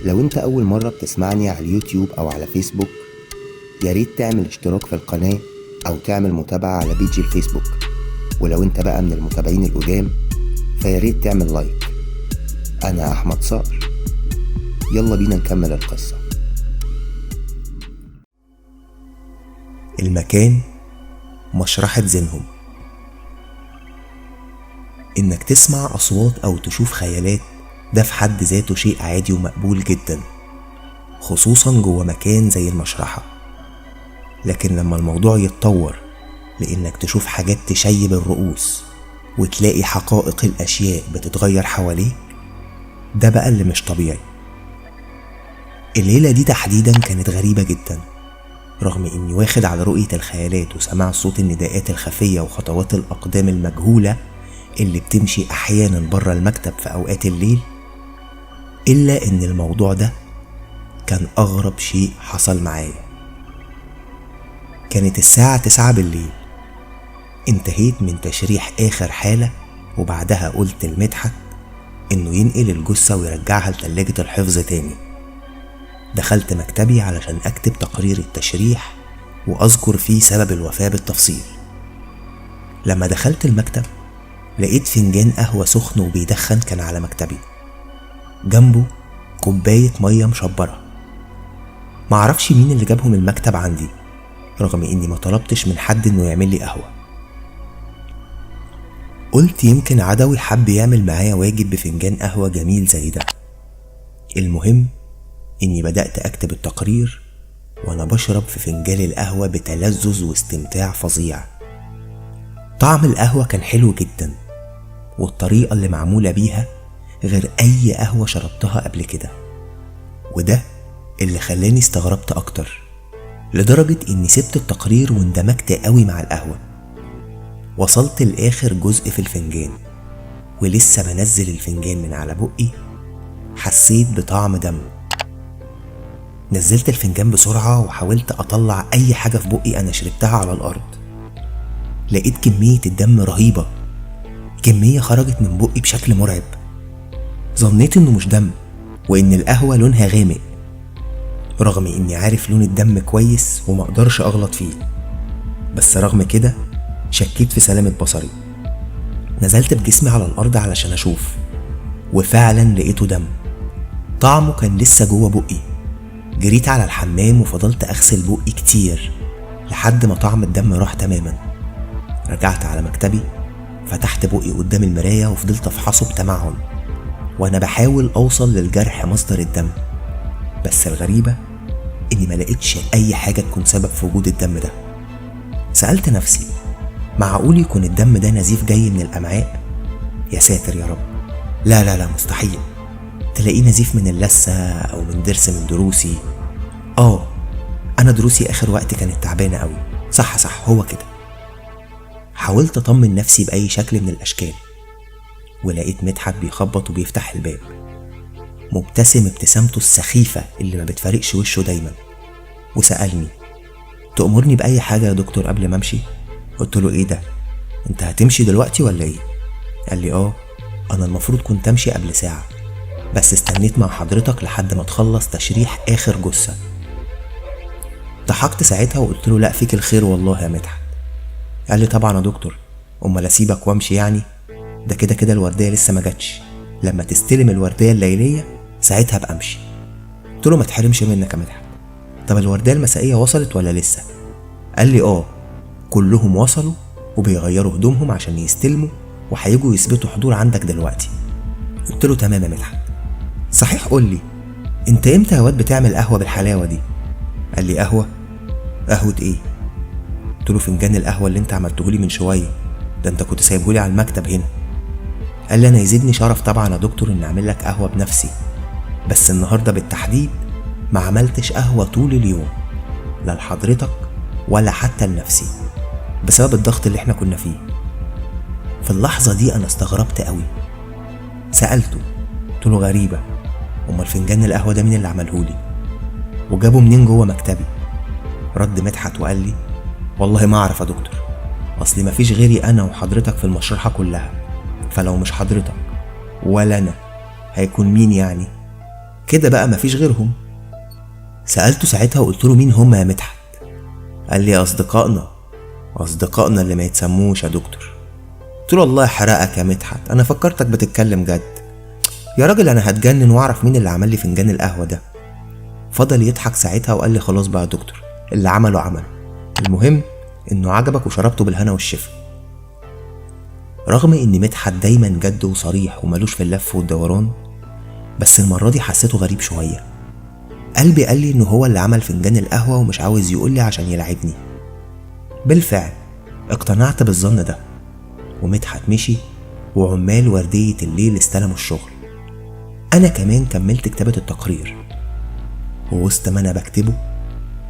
لو انت اول مرة بتسمعني على اليوتيوب او على فيسبوك، ياريت تعمل اشتراك في القناة او تعمل متابعة على بيجي الفيسبوك. ولو انت بقى من المتابعين القدام فياريت تعمل لايك. انا احمد صقر، يلا بينا نكمل القصة. المكان مشرحة زينهم. انك تسمع اصوات او تشوف خيالات ده في حد ذاته شيء عادي ومقبول جدا، خصوصا جوه مكان زي المشرحة. لكن لما الموضوع يتطور لانك تشوف حاجات تشيب الرؤوس وتلاقي حقائق الاشياء بتتغير حواليك، ده بقى اللي مش طبيعي. الليلة دي تحديدا كانت غريبة جدا، رغم اني واخد على رؤية الخيالات وسماع صوت النداءات الخفية وخطوات الاقدام المجهولة اللي بتمشي احيانا برا المكتب في اوقات الليل. الا ان الموضوع ده كان اغرب شيء حصل معايا. كانت الساعة 9 بالليل، انتهيت من تشريح اخر حالة، وبعدها قلت لمدحت انه ينقل الجثة ويرجعها لتلاجة الحفظ تاني. دخلت مكتبي علشان اكتب تقرير التشريح واذكر فيه سبب الوفاة بالتفصيل. لما دخلت المكتب لقيت فنجان قهوة سخن وبيدخن كان على مكتبي، جنبه كوباية مية مشبرة. معرفش مين اللي جابهم المكتب عندي، رغم اني ما طلبتش من حد انه يعمل لي قهوة. قلت يمكن عدوي حب يعمل معايا واجب بفنجان قهوة جميل زي ده. المهم اني بدأت اكتب التقرير وانا بشرب في فنجان القهوة بتلذذ واستمتاع فظيع. طعم القهوة كان حلو جدا، والطريقة اللي معمولة بيها غير اي قهوة شربتها قبل كده، وده اللي خلاني استغربت اكتر، لدرجة اني سبت التقرير واندمجت قوي مع القهوة. وصلت لاخر جزء في الفنجان، ولسه بنزل الفنجان من على بقي حسيت بطعم دم. نزلت الفنجان بسرعة وحاولت اطلع اي حاجة في بقي انا شربتها على الارض. لقيت كمية الدم رهيبة، كمية خرجت من بقي بشكل مرعب. ظنيت انه مش دم وان القهوة لونها غامق، رغم اني عارف لون الدم كويس وما اقدرش اغلط فيه. بس رغم كده شكيت في سلامة بصري. نزلت بجسمي على الارض علشان اشوف، وفعلا لقيته دم. طعمه كان لسه جوه بقي. جريت على الحمام وفضلت اغسل بقي كتير لحد ما طعم الدم راح تماما. رجعت على مكتبي، فتحت بقي قدام المراية وفضلت افحصه بتمعن وانا بحاول اوصل للجرح مصدر الدم. بس الغريبة اني ما لقيتش اي حاجة تكون سبب في وجود الدم ده. سألت نفسي، معقول يكون الدم ده نزيف جاي من الامعاء؟ يا ساتر يا رب، لا لا لا، مستحيل. تلاقيه نزيف من اللثة او من ضرس من ضروسي. انا ضروسي اخر وقت كانت تعبانة قوي. صح هو كده. حاولت اطمن نفسي باي شكل من الاشكال، ولقيت مدحت بيخبط وبيفتح الباب، مبتسم ابتسامته السخيفة اللي ما بتفارقش وشه دايما، وسألني تأمرني بأي حاجة يا دكتور قبل ما امشي؟ قلت له ايه ده، انت هتمشي دلوقتي ولا ايه؟ قال لي انا المفروض كنت امشي قبل ساعة، بس استنيت مع حضرتك لحد ما تخلص تشريح اخر جثة. ضحكت ساعتها وقلت له لا فيك الخير والله يا مدحت. قال لي طبعا يا دكتور، امال اسيبك وامشي يعني؟ ده كده الوردية لسه ما جاتش، لما تستلم الوردية الليلية ساعتها بقى امشي. قلت له ما تحرمش منك يا مدحت. طب الوردية المسائية وصلت ولا لسه؟ قال لي كلهم وصلوا وبيغيروا هدومهم عشان يستلموا وهيجوا يثبتوا حضور عندك دلوقتي. قلت له تمام يا مدحت. صحيح قول لي انت امتى يا واد بتعمل قهوة بالحلاوة دي؟ قال لي قهوة ايه؟ قلت له فنجان القهوة اللي انت عملتهولي من شوية ده، انت كنت سايبهولي على المكتب هنا. قال لي انا يزيدني شرف طبعا يا دكتور ان اعمل لك قهوة بنفسي، بس النهاردة بالتحديد ما عملتش قهوة طول اليوم، لا لحضرتك ولا حتى لنفسي، بسبب الضغط اللي احنا كنا فيه. في اللحظة دي انا استغربت قوي. سألته، قلت له غريبة، امال فنجان القهوة ده مين اللي عملهولي وجابه منين جوه مكتبي؟ رد مدحت وقال لي والله ما اعرف يا دكتور، اصلي مفيش غيري انا وحضرتك في المشرحة كلها، فلو مش حضرتك ولا انا هيكون مين يعني؟ كده بقى مفيش غيرهم. سألته ساعتها وقلت له مين هم يا مدحت؟ قال لي أصدقائنا اللي ما يتسموش يا دكتور. قلت له الله يحرقك يا مدحت، أنا فكرتك بتتكلم جد. يا راجل أنا هتجنن وأعرف مين اللي عمل لي فنجان القهوة ده. فضل يضحك ساعتها وقال لي خلاص بقى يا دكتور، اللي عمله، المهم إنه عجبك وشربته بالهنا والشفا. رغم إن مدحت دايما جد وصريح وملوش في اللف والدوران، بس المرة دي حسيته غريب شوية. قلبي قال لي إنه هو اللي عمل فنجان القهوة ومش عاوز يقول لي عشان يلعبني. بالفعل اقتنعت بالظن ده، ومدحت مشي وعمال وردية الليل استلموا الشغل. أنا كمان كملت كتابة التقرير، ووسط ما أنا بكتبه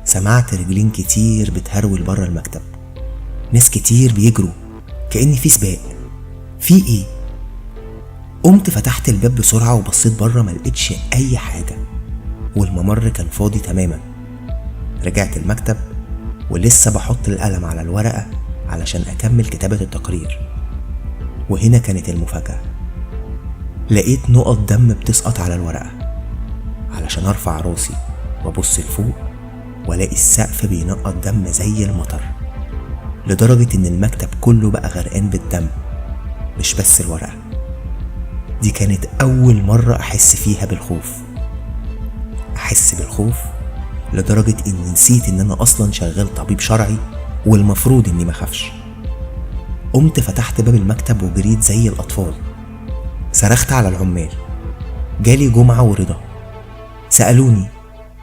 سمعت رجلين كتير بتهرول بره المكتب، ناس كتير بيجروا كأن في سباق. في إيه؟ قمت فتحت الباب بسرعة وبصيت بره، ملقتش أي حاجة والممر كان فاضي تماما. رجعت المكتب ولسه بحط القلم على الورقة علشان أكمل كتابة التقرير، وهنا كانت المفاجأة. لقيت نقط دم بتسقط على الورقة. علشان أرفع راسي وأبص لفوق ولاقي السقف بينقط دم زي المطر، لدرجة إن المكتب كله بقى غرقان بالدم، مش بس الورقة. دي كانت أول مرة أحس فيها بالخوف، لدرجة إني نسيت إن أنا أصلا شغال طبيب شرعي والمفروض إني مخافش. قمت فتحت باب المكتب وجريت زي الأطفال، صرخت على العمال. جالي جمعة ورضا سألوني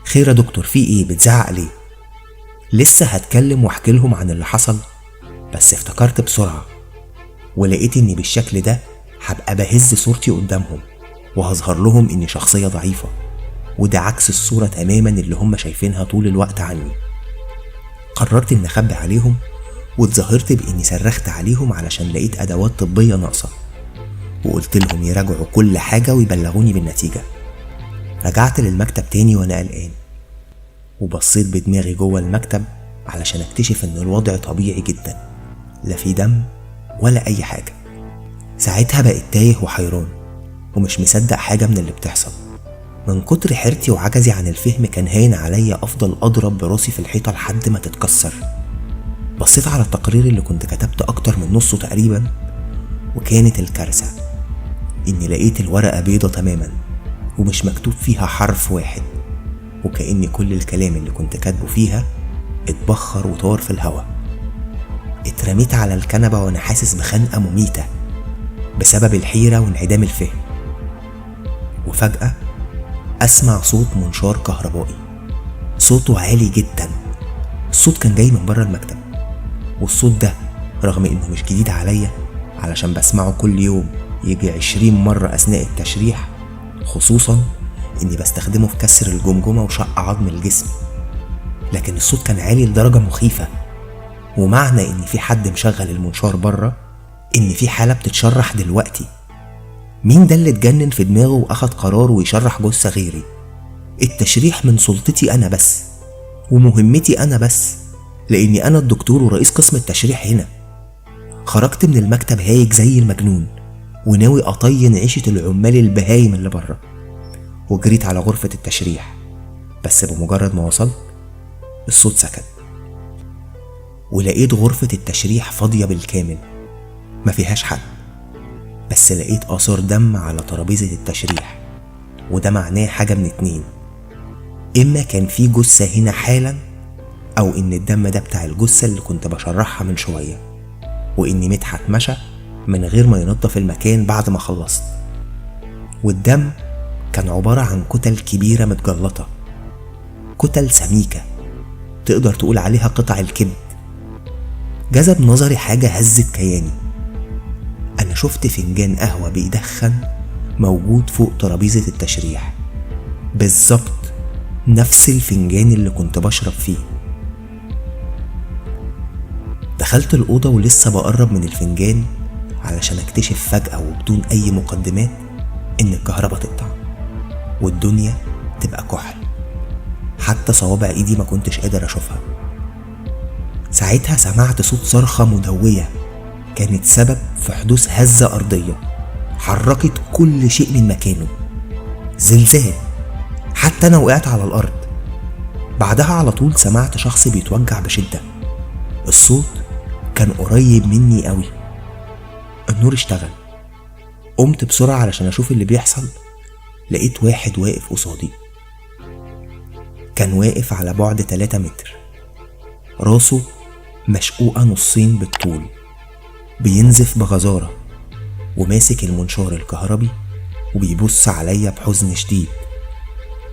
خير يا دكتور، في إيه؟ بتزعق ليه؟ لسه هتكلم واحكي لهم عن اللي حصل، بس افتكرت بسرعة ولقيت إني بالشكل ده هبقى بهز صورتي قدامهم وهظهر لهم إني شخصية ضعيفة، وده عكس الصورة تماما اللي هم شايفينها طول الوقت عني. قررت إن أخبي عليهم، واتظاهرت بإني صرخت عليهم علشان لقيت أدوات طبية ناقصة، وقلت لهم يراجعوا كل حاجة ويبلغوني بالنتيجة. رجعت للمكتب تاني وأنا قلقان، وبصيت بدماغي جوه المكتب علشان اكتشف إن الوضع طبيعي جدا، لا في دم ولا أي حاجة. ساعتها بقيت تايه وحيران ومش مصدق حاجة من اللي بتحصل. من كتر حيرتي وعجزي عن الفهم كان هين عليا أفضل أضرب براسي في الحيطة لحد ما تتكسر. بصيت على التقرير اللي كنت كتبت أكتر من نصه تقريبا، وكانت الكارثة إني لقيت الورقة بيضة تماما ومش مكتوب فيها حرف واحد، وكأن كل الكلام اللي كنت كاتبه فيها اتبخر وطار في الهوا. اترميت على الكنبة وأنا حاسس بخنقة مميتة بسبب الحيرة وانعدام الفهم. وفجأة أسمع صوت منشار كهربائي، صوته عالي جدا. الصوت كان جاي من بره المكتب، والصوت ده رغم إنه مش جديد عليا علشان بسمعه كل يوم يجي 20 مرة أثناء التشريح، خصوصا إني بستخدمه في كسر الجمجمة وشق عظم الجسم، لكن الصوت كان عالي لدرجة مخيفة. ومعنى إن في حد مشغل المنشار بره إن في حالة بتتشرح دلوقتي. مين ده اللي اتجنن في دماغه وأخد قرار ويشرح جثة غيري؟ التشريح من سلطتي أنا بس ومهمتي أنا بس، لأني أنا الدكتور ورئيس قسم التشريح هنا. خرجت من المكتب هايج زي المجنون وناوي أطين عيشة العمال البهايم اللي بره، وجريت على غرفة التشريح. بس بمجرد ما وصلت الصوت سكت، ولقيت غرفة التشريح فاضية بالكامل، ما فيهاش حد. بس لقيت آثار دم على ترابيزة التشريح، وده معناه حاجة من اتنين: إما كان في جثة هنا حالا، أو إن الدم ده بتاع الجثة اللي كنت بشرحها من شوية، وإني مدحت مشى من غير ما ينظف المكان بعد ما خلصت. والدم كان عبارة عن كتل كبيرة متجلطة، كتل سميكة تقدر تقول عليها قطع الكبد. جذب نظري حاجة هزت كياني. أنا شفت فنجان قهوة بيدخن موجود فوق ترابيزة التشريح، بالظبط نفس الفنجان اللي كنت بشرب فيه. دخلت الأوضة ولسه بقرب من الفنجان علشان اكتشف فجأة وبدون أي مقدمات إن الكهرباء تقطع والدنيا تبقى كحل، حتى صوابع إيدي ما كنتش قادر أشوفها. ساعتها سمعت صوت صرخة مدوية كانت سبب في حدوث هزة أرضية حركت كل شيء من مكانه. زلزال، حتى أنا وقعت على الأرض. بعدها على طول سمعت شخص بيتوجع بشدة. الصوت كان قريب مني قوي. النور اشتغل. قمت بسرعة علشان أشوف اللي بيحصل. لقيت واحد واقف قصادي. كان واقف على بعد 3 متر، راسه مشقوقة نصين بالطول، بينزف بغزارة، وماسك المنشار الكهربي وبيبص عليا بحزن شديد.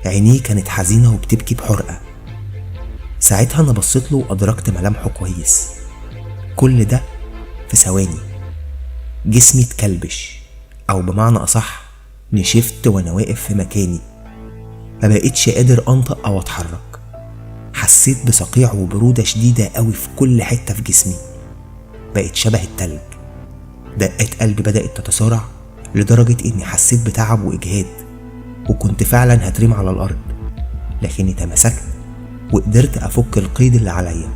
عينيه كانت حزينة وبتبكي بحرقة. ساعتها أنا بصيت له وأدركت ملامحه كويس. كل ده في ثواني. جسمي اتكلبش، أو بمعنى أصح نشفت وأنا واقف في مكاني. ما بقيتش قادر أنطق أو أتحرك. حسيت بصقيع وبرودة شديدة قوي في كل حتة في جسمي. بقيت شبه التلج. دقات قلبي بدأت تتسارع لدرجة إني حسيت بتعب وإجهاد، وكنت فعلا هترمي على الأرض، لكني تمسكت وقدرت أفك القيد اللي عليا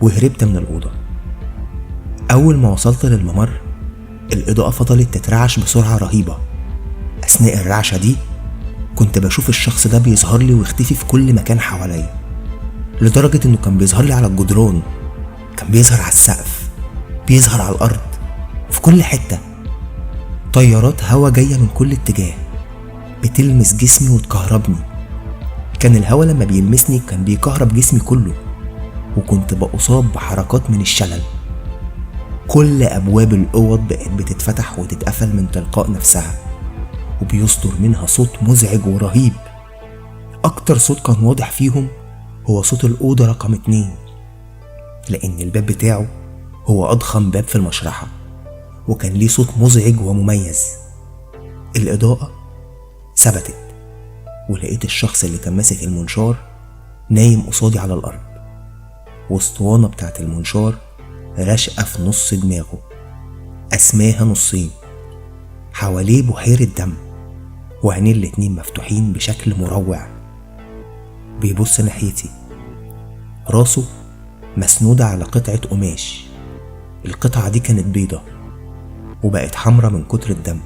وهربت من الأوضة. أول ما وصلت للممر الإضاءة فضلت تترعش بسرعة رهيبة. أثناء الرعشة دي كنت بشوف الشخص ده بيظهر لي ويختفي في كل مكان حواليا، لدرجة إنه كان بيظهر لي على الجدران، كان بيظهر على السقف، بيظهر على الأرض، في كل حتة. طيارات هوا جاية من كل اتجاه بتلمس جسمي وتكهربني. كان الهوا لما بيلمسني كان بيكهرب جسمي كله، وكنت بأصاب بحركات من الشلل. كل أبواب الأوض بقت بتتفتح وتتقفل من تلقاء نفسها، وبيصدر منها صوت مزعج ورهيب. أكتر صوت كان واضح فيهم هو صوت الأوضة رقم 2، لأن الباب بتاعه هو أضخم باب في المشرحة، وكان ليه صوت مزعج ومميز. الإضاءة ثبتت، ولقيت الشخص اللي كان ماسك المنشار نايم قصادي على الأرض، واسطوانة بتاعت المنشار راشقة في نص دماغه، أسماها نصين، حواليه بحيرة دم، وعينيه الاتنين مفتوحين بشكل مروع. بيبص ناحيتي، راسه مسنودة على قطعة قماش. القطعة دي كانت بيضة وبقت حمرة من كتر الدم.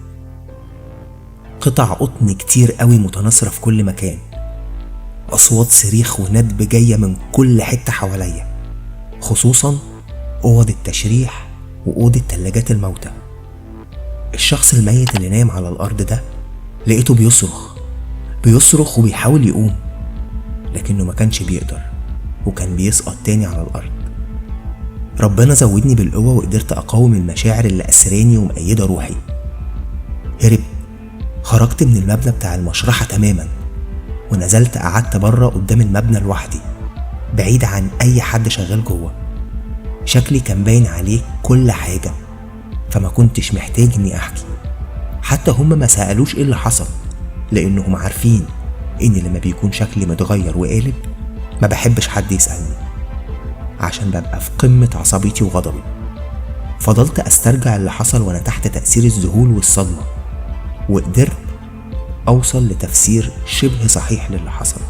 قطع قطن كتير قوي متناثرة في كل مكان. أصوات صريخ وندب جاية من كل حتة حواليا، خصوصا أوض التشريح وأوضة تلاجات الموتى. الشخص الميت اللي نايم على الأرض ده لقيته بيصرخ وبيحاول يقوم، لكنه ما كانش بيقدر، وكان بيسقط تاني على الأرض. ربنا زودني بالقوة وقدرت أقاوم المشاعر اللي أسراني ومقيدة روحي. هربت، خرجت من المبنى بتاع المشرحة تماما، ونزلت قعدت بره قدام المبنى لوحدي، بعيد عن أي حد شغال جوه. شكلي كان باين عليه كل حاجة، فما كنتش محتاج إني أحكي. حتى هم ما سألوش إيه اللي حصل، لأنهم عارفين إني لما بيكون شكلي متغير وقالب ما بحبش حد يسألني، عشان ببقى في قمة عصبيتي وغضبي. فضلت أسترجع اللي حصل وأنا تحت تأثير الذهول والصدمة، وقدرت أوصل لتفسير شبه صحيح للي حصل،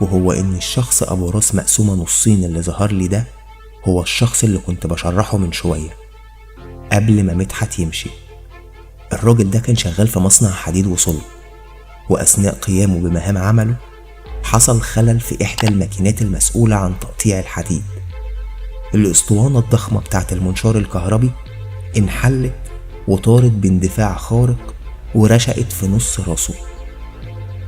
وهو إن الشخص أبو راس مقسومة نصين اللي ظهر لي ده هو الشخص اللي كنت بشرحه من شوية قبل ما مدحت يمشي. الراجل ده كان شغال في مصنع حديد وصلب، وأثناء قيامه بمهام عمله حصل خلل في إحدى الماكينات المسؤولة عن تقطيع الحديد. الأسطوانة الضخمة بتاعت المنشار الكهربي انحلت وطارت باندفاع خارق ورشقت في نص راسه.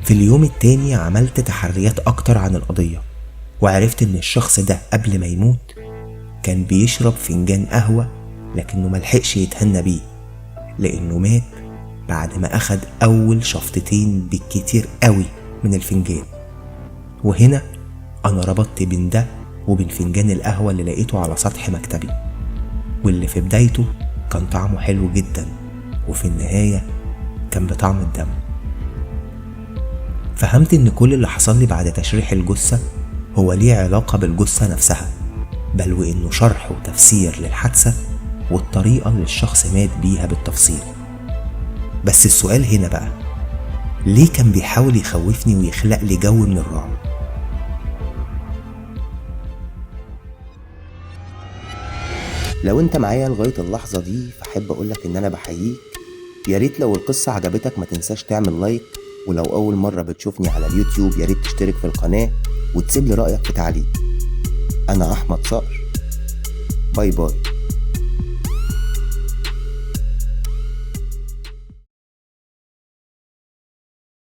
في اليوم التاني عملت تحريات أكتر عن القضية، وعرفت إن الشخص ده قبل ما يموت كان بيشرب فنجان قهوة، لكنه ملحقش يتهنى بيه، لأنه مات بعد ما أخد أول شفطتين بالكتير قوي من الفنجان. وهنا أنا ربطت بين ده وبين فنجان القهوة اللي لقيته على سطح مكتبي، واللي في بدايته كان طعمه حلو جدا، وفي النهاية كان بطعم الدم. فهمت إن كل اللي حصل لي بعد تشريح الجثة هو ليه علاقة بالجثة نفسها، بل وإنه شرح وتفسير للحادثة والطريقة اللي الشخص مات بيها بالتفصيل. بس السؤال هنا بقى، ليه كان بيحاول يخوفني ويخلق لي جو من الرعب؟ لو انت معايا لغاية اللحظة دي فحب اقولك ان انا بحييك. ياريت لو القصة عجبتك ما تنساش تعمل لايك ولو أول مرة بتشوفني على اليوتيوب ياريت تشترك في القناة وتسيب لي رأيك في تعليق. أنا أحمد صقر، باي باي.